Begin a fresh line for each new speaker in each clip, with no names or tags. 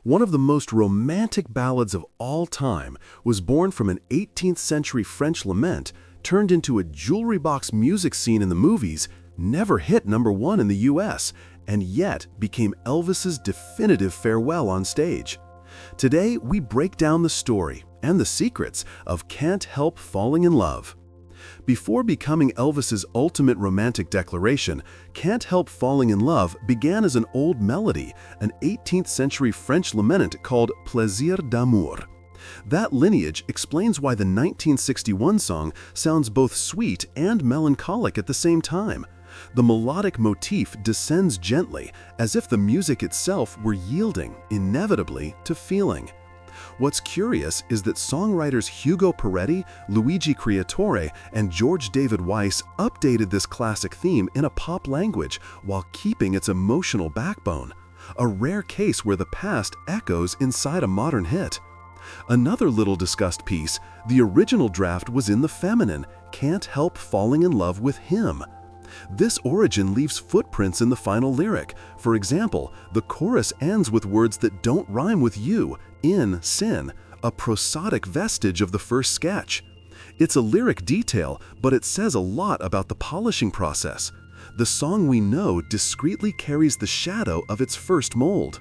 One of the most romantic ballads of all time was born from an 18th century French lament, turned into a jewelry box music scene in the movies, never hit #1 in the US, and yet became Elvis's definitive farewell on stage. Today, we break down the story and the secrets of Can't Help Falling in Love. Before becoming Elvis's ultimate romantic declaration, Can't Help Falling in Love began as an old melody, an 18th century French lament called Plaisir d'amour. That lineage explains why the 1961 song sounds both sweet and melancholic at the same time. The melodic motif descends gently, as if the music itself were yielding, inevitably, to feeling. What's curious is that songwriters Hugo Peretti, Luigi Creatore, and George David Weiss updated this classic theme in a pop language while keeping its emotional backbone, a rare case where the past echoes inside a modern hit. Another little discussed piece, the original draft was in the feminine, Can't Help Falling in Love with Him. This origin leaves footprints in the final lyric. For example, the chorus ends with words that don't rhyme with you, in, sin, a prosodic vestige of the first sketch. It's a lyric detail, but it says a lot about the polishing process. The song we know discreetly carries the shadow of its first mold.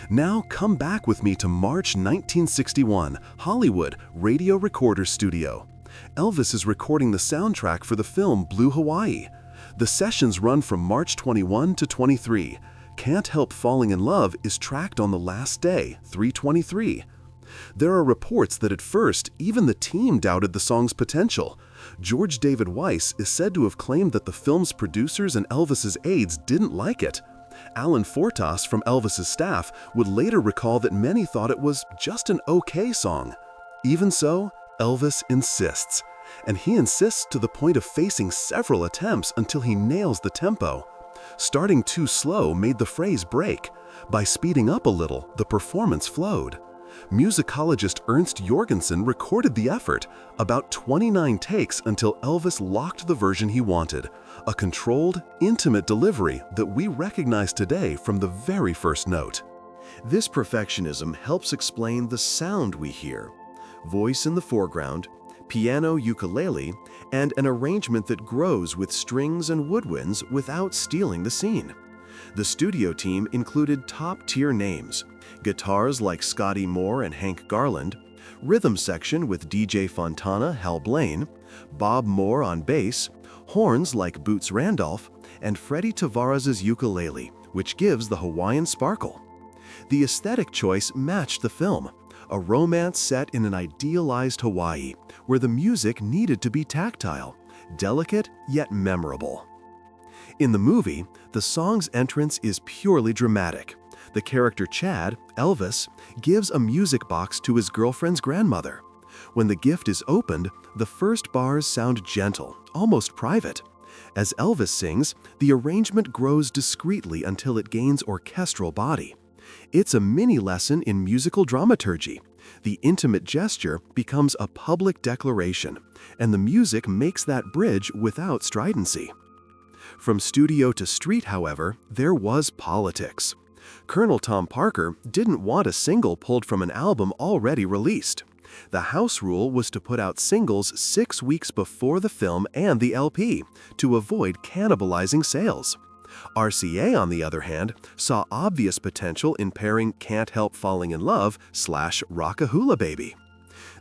Now come back with me to March 1961, Hollywood, Radio Recorder Studio. Elvis is recording the soundtrack for the film Blue Hawaii. The sessions run from March 21 to 23. Can't Help Falling in Love is tracked on the last day, 3/23. There are reports that at first, even the team doubted the song's potential. George David Weiss is said to have claimed that the film's producers and Elvis's aides didn't like it. Alan Fortas from Elvis's staff would later recall that many thought it was just an okay song. Even so, Elvis insists. And he insists to the point of facing several attempts until he nails the tempo. Starting too slow made the phrase break. By speeding up a little, the performance flowed. Musicologist Ernst Jorgensen recorded the effort, about 29 takes until Elvis locked the version he wanted, a controlled, intimate delivery that we recognize today from the very first note. This perfectionism helps explain the sound we hear. Voice in the foreground, piano, ukulele, and an arrangement that grows with strings and woodwinds without stealing the scene. The studio team included top-tier names, guitars like Scotty Moore and Hank Garland, rhythm section with DJ Fontana, Hal Blaine, Bob Moore on bass, horns like Boots Randolph, and Freddie Tavares's ukulele, which gives the Hawaiian sparkle. The aesthetic choice matched the film, a romance set in an idealized Hawaii, where the music needed to be tactile, delicate yet memorable. In the movie, the song's entrance is purely dramatic. The character Chad, Elvis, gives a music box to his girlfriend's grandmother. When the gift is opened, the first bars sound gentle, almost private. As Elvis sings, the arrangement grows discreetly until it gains orchestral body. It's a mini lesson in musical dramaturgy. The intimate gesture becomes a public declaration, and the music makes that bridge without stridency. From studio to street, however, there was politics. Colonel Tom Parker didn't want a single pulled from an album already released. The house rule was to put out singles 6 weeks before the film and the LP, to avoid cannibalizing sales. RCA, on the other hand, saw obvious potential in pairing Can't Help Falling in Love / Rockahula Baby.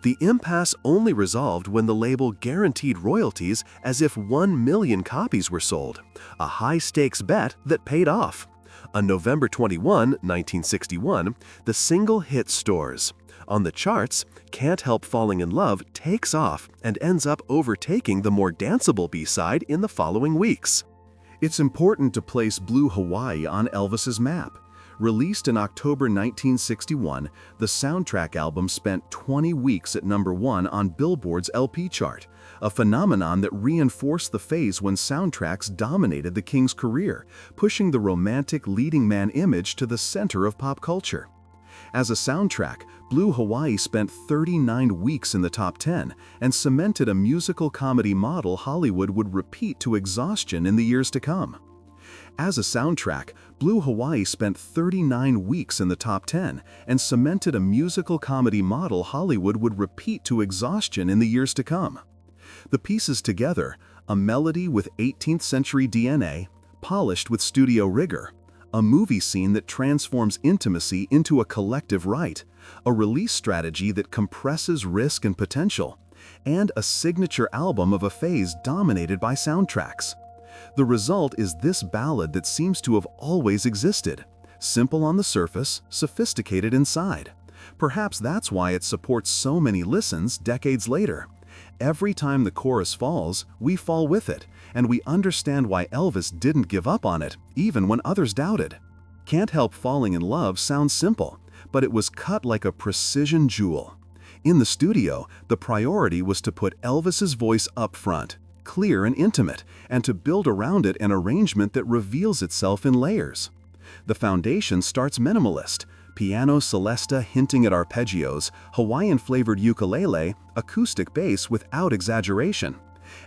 The impasse only resolved when the label guaranteed royalties as if 1 million copies were sold, a high-stakes bet that paid off. On November 21, 1961, the single hit stores. On the charts, Can't Help Falling in Love takes off and ends up overtaking the more danceable B-side in the following weeks. It's important to place Blue Hawaii on Elvis's map. Released in October 1961, the soundtrack album spent 20 weeks at #1 on Billboard's LP chart, a phenomenon that reinforced the phase when soundtracks dominated the King's career, pushing the romantic leading man image to the center of pop culture. As a soundtrack, Blue Hawaii spent 39 weeks in the top 10 and cemented a musical comedy model Hollywood would repeat to exhaustion in the years to come. As a soundtrack, Blue Hawaii spent 39 weeks in the top 10 and cemented a musical comedy model Hollywood would repeat to exhaustion in the years to come. The pieces together, a melody with 18th century DNA, polished with studio rigor, a movie scene that transforms intimacy into a collective rite, a release strategy that compresses risk and potential, and a signature album of a phase dominated by soundtracks. The result is this ballad that seems to have always existed, simple on the surface, sophisticated inside. Perhaps that's why it supports so many listens decades later. Every time the chorus falls, we fall with it, and we understand why Elvis didn't give up on it, even when others doubted. Can't Help Falling in Love sounds simple, but it was cut like a precision jewel. In the studio, the priority was to put Elvis's voice up front, clear and intimate, and to build around it an arrangement that reveals itself in layers. The foundation starts minimalist, piano celesta hinting at arpeggios, Hawaiian-flavored ukulele, acoustic bass without exaggeration.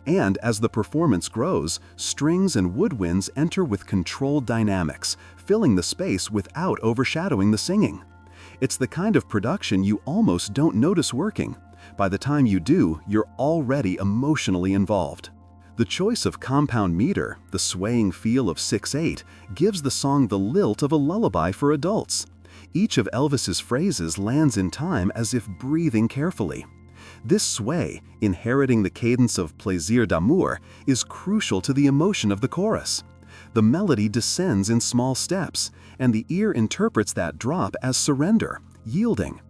And as the performance grows, strings and woodwinds enter with controlled dynamics, filling the space without overshadowing the singing. It's the kind of production you almost don't notice working. By the time you do, you're already emotionally involved. The choice of compound meter, the swaying feel of 6/8, gives the song the lilt of a lullaby for adults. Each of Elvis's phrases lands in time as if breathing carefully. This sway, inheriting the cadence of Plaisir d'amour, is crucial to the emotion of the chorus. The melody descends in small steps, and the ear interprets that drop as surrender, yielding.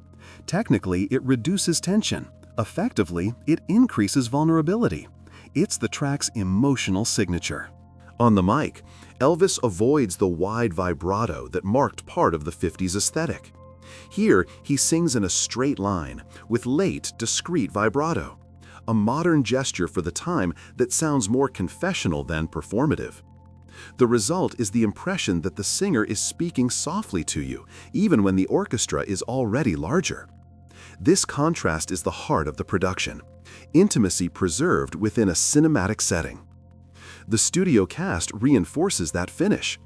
Technically, it reduces tension. Effectively, it increases vulnerability. It's the track's emotional signature. On the mic, Elvis avoids the wide vibrato that marked part of the 50s aesthetic. Here, he sings in a straight line, with late, discreet vibrato, a modern gesture for the time that sounds more confessional than performative. The result is the impression that the singer is speaking softly to you, even when the orchestra is already larger. This contrast is the heart of the production, intimacy preserved within a cinematic setting. The studio cast reinforces that finish.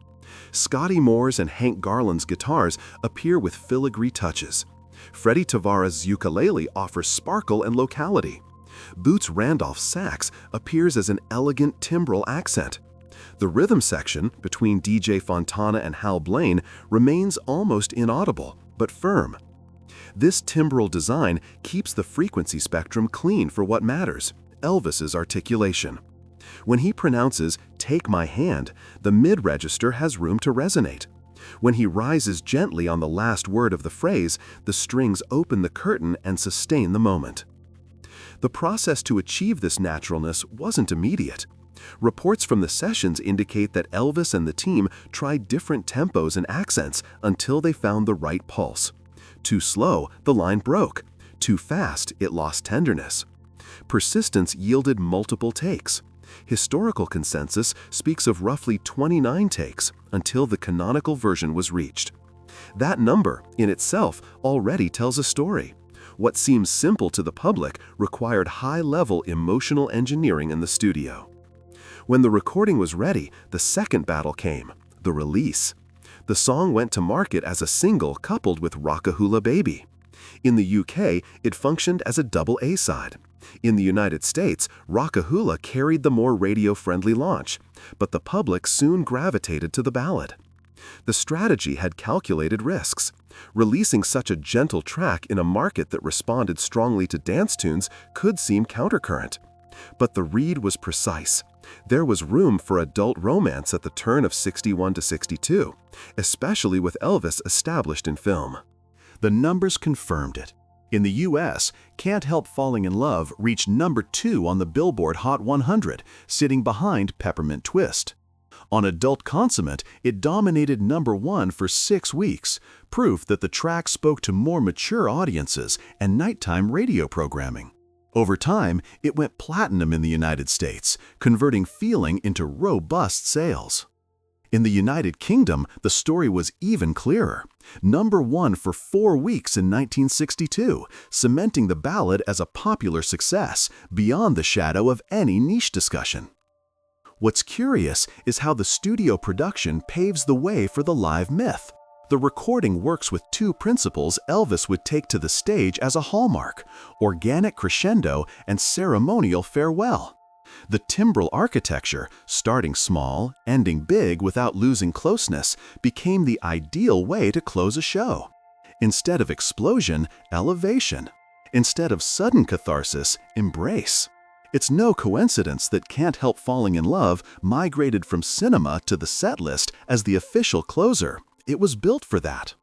Scotty Moore's and Hank Garland's guitars appear with filigree touches. Freddie Tavares' ukulele offers sparkle and locality. Boots Randolph's sax appears as an elegant timbral accent. The rhythm section, between DJ Fontana and Hal Blaine, remains almost inaudible, but firm. This timbral design keeps the frequency spectrum clean for what matters, Elvis's articulation. When he pronounces, "Take my hand," the mid-register has room to resonate. When he rises gently on the last word of the phrase, the strings open the curtain and sustain the moment. The process to achieve this naturalness wasn't immediate. Reports from the sessions indicate that Elvis and the team tried different tempos and accents until they found the right pulse. Too slow, the line broke. Too fast, it lost tenderness. Persistence yielded multiple takes. Historical consensus speaks of roughly 29 takes until the canonical version was reached. That number, in itself, already tells a story. What seems simple to the public required high-level emotional engineering in the studio. When the recording was ready, the second battle came, the release. The song went to market as a single coupled with Rockahula Baby. In the UK, it functioned as a double A-side. In the United States, Rockahula carried the more radio-friendly launch, but the public soon gravitated to the ballad. The strategy had calculated risks. Releasing such a gentle track in a market that responded strongly to dance tunes could seem countercurrent. But the read was precise. There was room for adult romance at the turn of 61 to 62, especially with Elvis established in film. The numbers confirmed it. In the US, Can't Help Falling in Love reached number 2 on the Billboard Hot 100, sitting behind Peppermint Twist. On Adult Consummate, it dominated number 1 for 6 weeks, proof that the track spoke to more mature audiences and nighttime radio programming. Over time, it went platinum in the United States, converting feeling into robust sales. In the United Kingdom, the story was even clearer. Number 1 for 4 weeks in 1962, cementing the ballad as a popular success, beyond the shadow of any niche discussion. What's curious is how the studio production paves the way for the live myth. The recording works with two principles Elvis would take to the stage as a hallmark: organic crescendo and ceremonial farewell. The timbral architecture, starting small, ending big without losing closeness, became the ideal way to close a show. Instead of explosion, elevation. Instead of sudden catharsis, embrace. It's no coincidence that Can't Help Falling in Love migrated from cinema to the setlist as the official closer. It was built for that.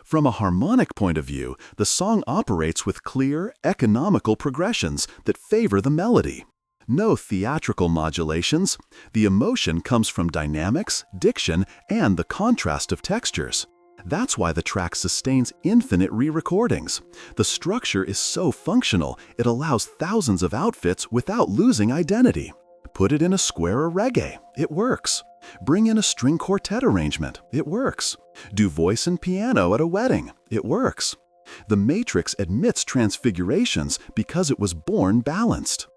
From a harmonic point of view, the song operates with clear, economical progressions that favor the melody. No theatrical modulations. The emotion comes from dynamics, diction, and the contrast of textures. That's why the track sustains infinite re-recordings. The structure is so functional, it allows thousands of outfits without losing identity. Put it in a square or reggae, it works. Bring in a string quartet arrangement, it works. Do voice and piano at a wedding, it works. The Matrix admits transfigurations because it was born balanced.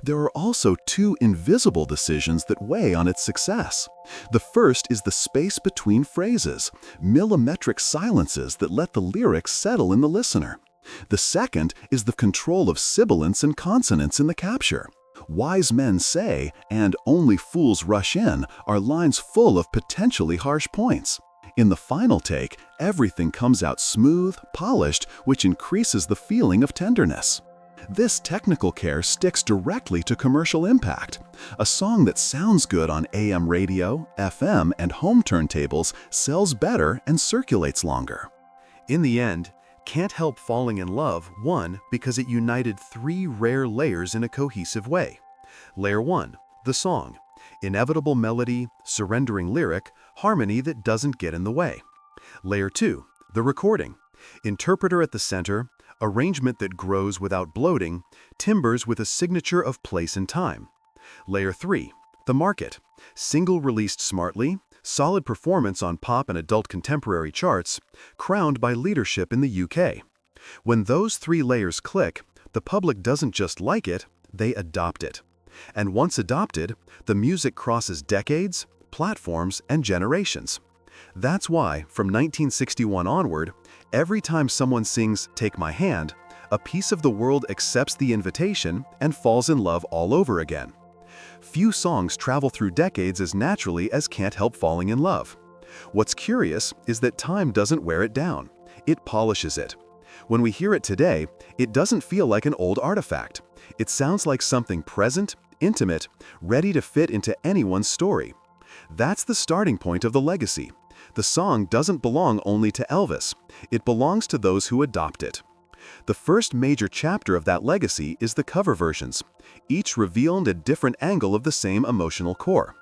There are also two invisible decisions that weigh on its success. The first is the space between phrases, millimetric silences that let the lyrics settle in the listener. The second is the control of sibilants and consonants in the capture. Wise men say, and only fools rush in, are lines full of potentially harsh points. In the final take, everything comes out smooth, polished, which increases the feeling of tenderness. This technical care sticks directly to commercial impact. A song that sounds good on AM radio, FM, and home turntables sells better and circulates longer. In the end, Can't Help Falling in Love won because it united three rare layers in a cohesive way. Layer 1, the song. Inevitable melody, surrendering lyric, harmony that doesn't get in the way. Layer 2, the recording. Interpreter at the center, arrangement that grows without bloating, timbres with a signature of place and time. Layer 3, the market. Single released smartly, solid performance on pop and adult contemporary charts, crowned by leadership in the UK. When those three layers click, the public doesn't just like it, they adopt it. And once adopted, the music crosses decades, platforms, and generations. That's why, from 1961 onward, every time someone sings "Take My Hand," a piece of the world accepts the invitation and falls in love all over again. Few songs travel through decades as naturally as Can't Help Falling in Love. What's curious is that time doesn't wear it down. It polishes it. When we hear it today, it doesn't feel like an old artifact. It sounds like something present, intimate, ready to fit into anyone's story. That's the starting point of the legacy. The song doesn't belong only to Elvis. It belongs to those who adopt it. The first major chapter of that legacy is the cover versions, each revealing a different angle of the same emotional core.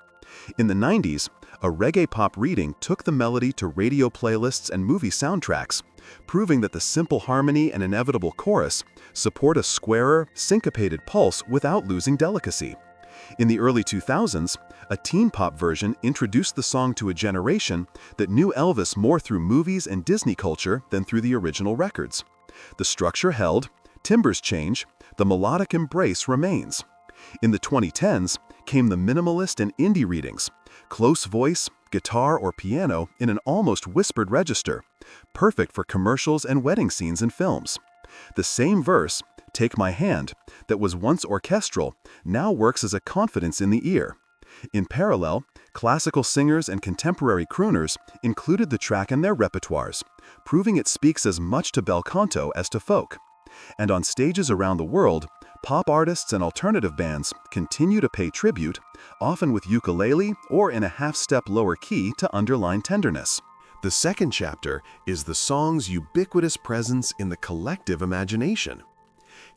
In the 90s, a reggae pop reading took the melody to radio playlists and movie soundtracks, proving that the simple harmony and inevitable chorus support a squarer, syncopated pulse without losing delicacy. In the early 2000s, a teen pop version introduced the song to a generation that knew Elvis more through movies and Disney culture than through the original records. The structure held, timbres change, the melodic embrace remains. In the 2010s came the minimalist and indie readings, close voice, guitar or piano in an almost whispered register, perfect for commercials and wedding scenes in films. The same verse, "Take My Hand," that was once orchestral, now works as a confidence in the ear. In parallel, classical singers and contemporary crooners included the track in their repertoires, proving it speaks as much to bel canto as to folk. And on stages around the world, pop artists and alternative bands continue to pay tribute, often with ukulele or in a half-step lower key to underline tenderness. The second chapter is the song's ubiquitous presence in the collective imagination.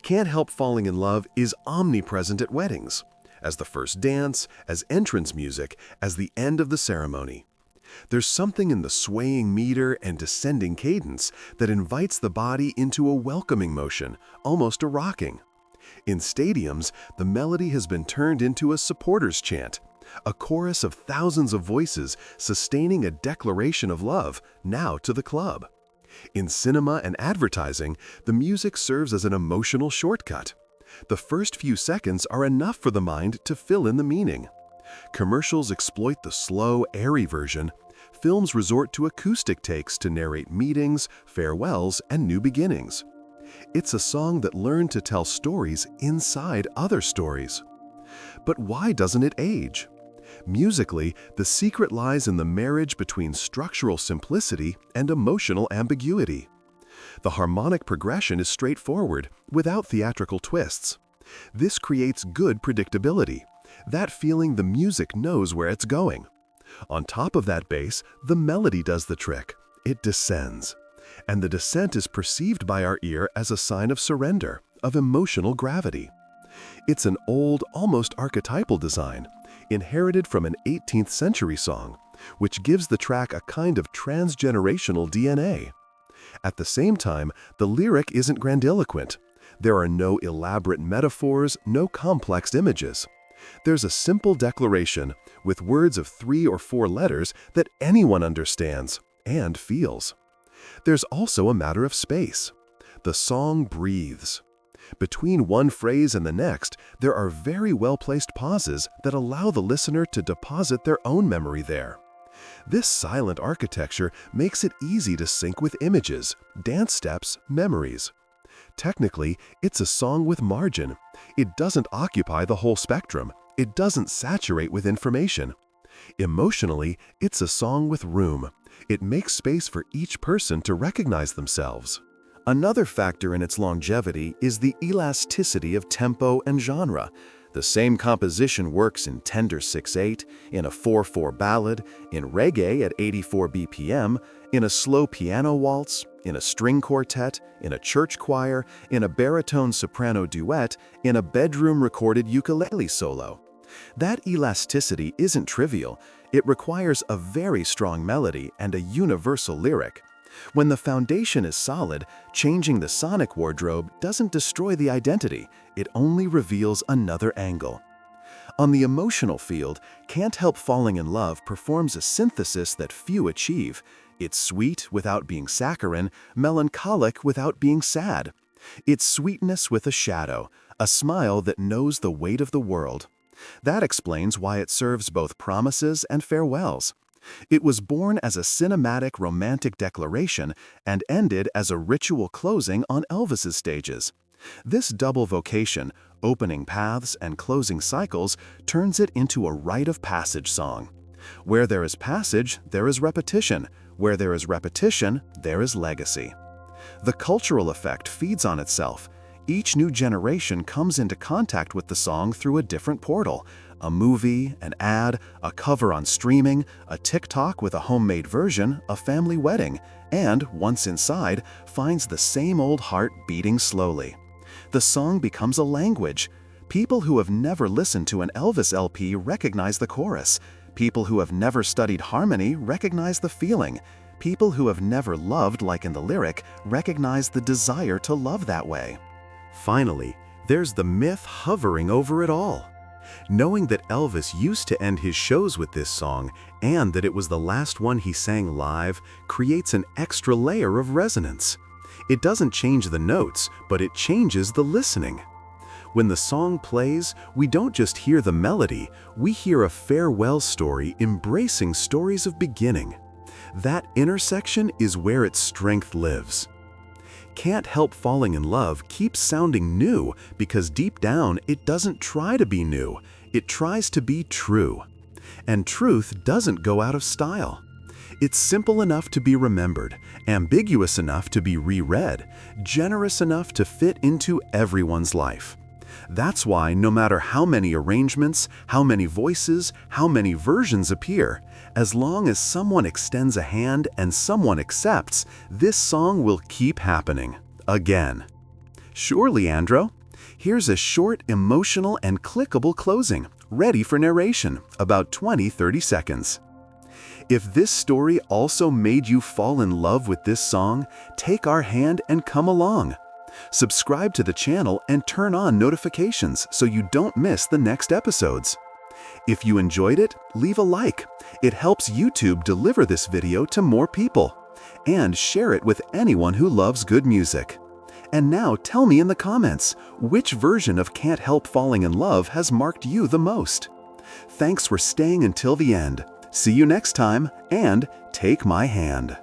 Can't Help Falling in Love is omnipresent at weddings, as the first dance, as entrance music, as the end of the ceremony. There's something in the swaying meter and descending cadence that invites the body into a welcoming motion, almost a rocking. In stadiums, the melody has been turned into a supporters chant, a chorus of thousands of voices sustaining a declaration of love, now to the club. In cinema and advertising, the music serves as an emotional shortcut. The first few seconds are enough for the mind to fill in the meaning. Commercials exploit the slow, airy version. Films resort to acoustic takes to narrate meetings, farewells, and new beginnings. It's a song that learned to tell stories inside other stories. But why doesn't it age? Musically, the secret lies in the marriage between structural simplicity and emotional ambiguity. The harmonic progression is straightforward, without theatrical twists. This creates good predictability, that feeling the music knows where it's going. On top of that bass, the melody does the trick. It descends. And the descent is perceived by our ear as a sign of surrender, of emotional gravity. It's an old, almost archetypal design, inherited from an 18th century song, which gives the track a kind of transgenerational DNA. At the same time, the lyric isn't grandiloquent. There are no elaborate metaphors, no complex images. There's a simple declaration, with words of 3 or 4 letters that anyone understands and feels. There's also a matter of space. The song breathes. Between one phrase and the next, there are very well-placed pauses that allow the listener to deposit their own memory there. This silent architecture makes it easy to sync with images, dance steps, memories. Technically, it's a song with margin. It doesn't occupy the whole spectrum. It doesn't saturate with information. Emotionally, it's a song with room. It makes space for each person to recognize themselves. Another factor in its longevity is the elasticity of tempo and genre. The same composition works in tender 6/8, in a 4/4 ballad, in reggae at 84 BPM, in a slow piano waltz, in a string quartet, in a church choir, in a baritone soprano duet, in a bedroom-recorded ukulele solo. That elasticity isn't trivial. It requires a very strong melody and a universal lyric. When the foundation is solid, changing the sonic wardrobe doesn't destroy the identity, it only reveals another angle. On the emotional field, Can't Help Falling in Love performs a synthesis that few achieve. It's sweet without being saccharine, melancholic without being sad. It's sweetness with a shadow, a smile that knows the weight of the world. That explains why it serves both promises and farewells. It was born as a cinematic romantic declaration and ended as a ritual closing on Elvis's stages. This double vocation, opening paths and closing cycles, turns it into a rite of passage song. Where there is passage, there is repetition. Where there is repetition, there is legacy. The cultural effect feeds on itself. Each new generation comes into contact with the song through a different portal. A movie, an ad, a cover on streaming, a TikTok with a homemade version, a family wedding, and, once inside, finds the same old heart beating slowly. The song becomes a language. People who have never listened to an Elvis LP recognize the chorus. People who have never studied harmony recognize the feeling. People who have never loved like in the lyric recognize the desire to love that way. Finally, there's the myth hovering over it all. Knowing that Elvis used to end his shows with this song and that it was the last one he sang live creates an extra layer of resonance. It doesn't change the notes, but it changes the listening. When the song plays, we don't just hear the melody, we hear a farewell story embracing stories of beginning. That intersection is where its strength lives. Can't Help Falling in Love keeps sounding new because deep down it doesn't try to be new, it tries to be true. And truth doesn't go out of style. It's simple enough to be remembered, ambiguous enough to be reread, generous enough to fit into everyone's life. That's why no matter how many arrangements, how many voices, how many versions appear, as long as someone extends a hand and someone accepts, this song will keep happening. Again. Sure, Leandro. Here's a short, emotional, and clickable closing, ready for narration, about 20-30 seconds. If this story also made you fall in love with this song, take our hand and come along. Subscribe to the channel and turn on notifications so you don't miss the next episodes. If you enjoyed it, leave a like. It helps YouTube deliver this video to more people. And share it with anyone who loves good music. And now tell me in the comments, which version of Can't Help Falling in Love has marked you the most? Thanks for staying until the end. See you next time, and take my hand.